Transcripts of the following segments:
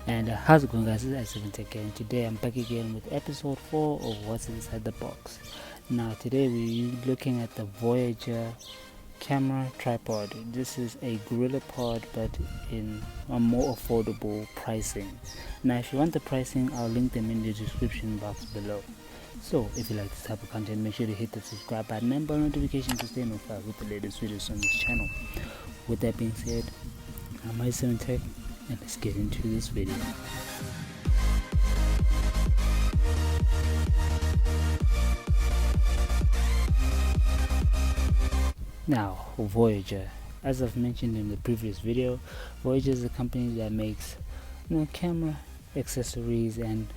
And how's it going, guys? This is Tech, and today I'm back again with episode 4 of What's Inside the Box. Now today we're looking at the Voyager camera tripod. This is a gorilla pod, but in a more affordable pricing. Now if you want the pricing, I'll link them in the description box below. So if you like this type of content, make sure to hit the subscribe button and bell notification to stay notified with the latest videos on this channel. With that being said, I'm Tech, and let's get into this video. Now, Voyager. As I've mentioned in the previous video, Voyager is a company that makes camera accessories and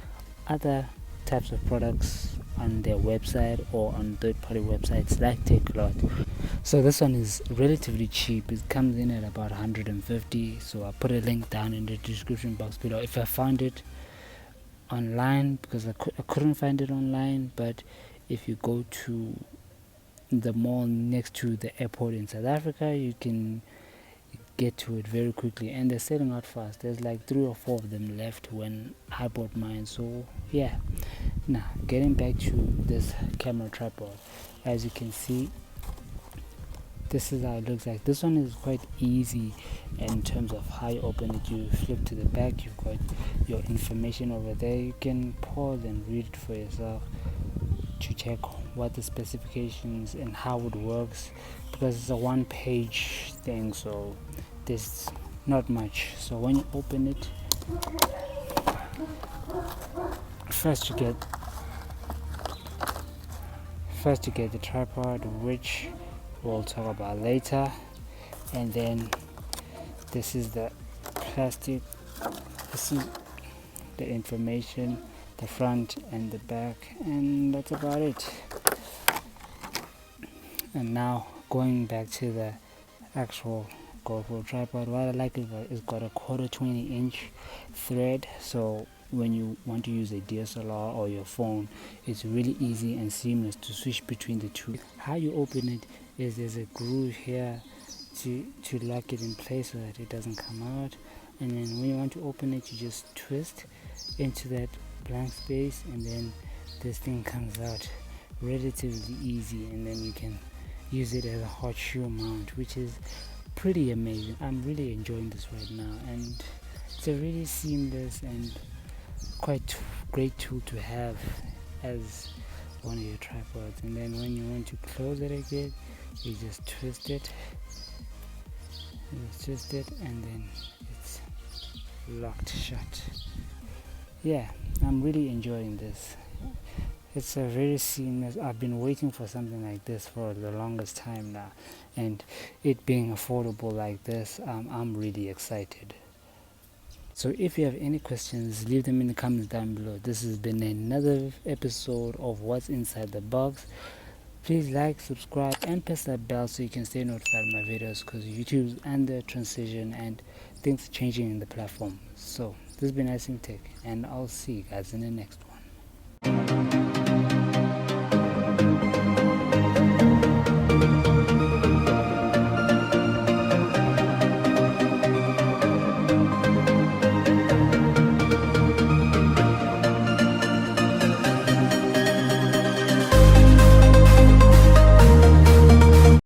other types of products on their website or on third-party websites like Takealot. So this one is relatively cheap. It comes in at about 150. So I'll put a link down in the description box below if I found it online, because I couldn't find it online. But if you go to the mall next to the airport in South Africa, you can get to it very quickly, and they're selling out fast. There's like 3 or 4 of them left when I bought mine. So yeah, now getting back to this camera tripod, as you can see, this is how it looks like. This one is quite easy in terms of how you open it. You flip to the back, you've got your information over there. You can pause and read it for yourself to check what the specifications and how it works, because it's a one-page thing, so there's not much. So when you open it, first you get the tripod, which we'll talk about later, and then this is the plastic. This is the information, the front and the back, and that's about it. And now going back to the actual GoPro tripod, what I like is that it's got a 1/4 inch thread, so when you want to use a DSLR or your phone, it's really easy and seamless to switch between the two. How you open it is there's a groove here to lock it in place so that it doesn't come out, and then when you want to open it, you just twist into that blank space, and then this thing comes out relatively easy, and then you can use it as a hot shoe mount, which is pretty amazing. I'm really enjoying this right now, and it's a really seamless and quite great tool to have as one of your tripods. And then when you want to close it again, you just twist it, and then it's locked shut. Yeah, I'm really enjoying this. It's a very seamless. I've been waiting for something like this for the longest time now, and it being affordable like this, I'm really excited. So if you have any questions, leave them in the comments down below. This has been another episode of What's Inside the Box. Please like, subscribe, and press that bell so you can stay notified of my videos, because YouTube's under transition and things are changing in the platform. So this has been Tech, and I'll see you guys in the next one.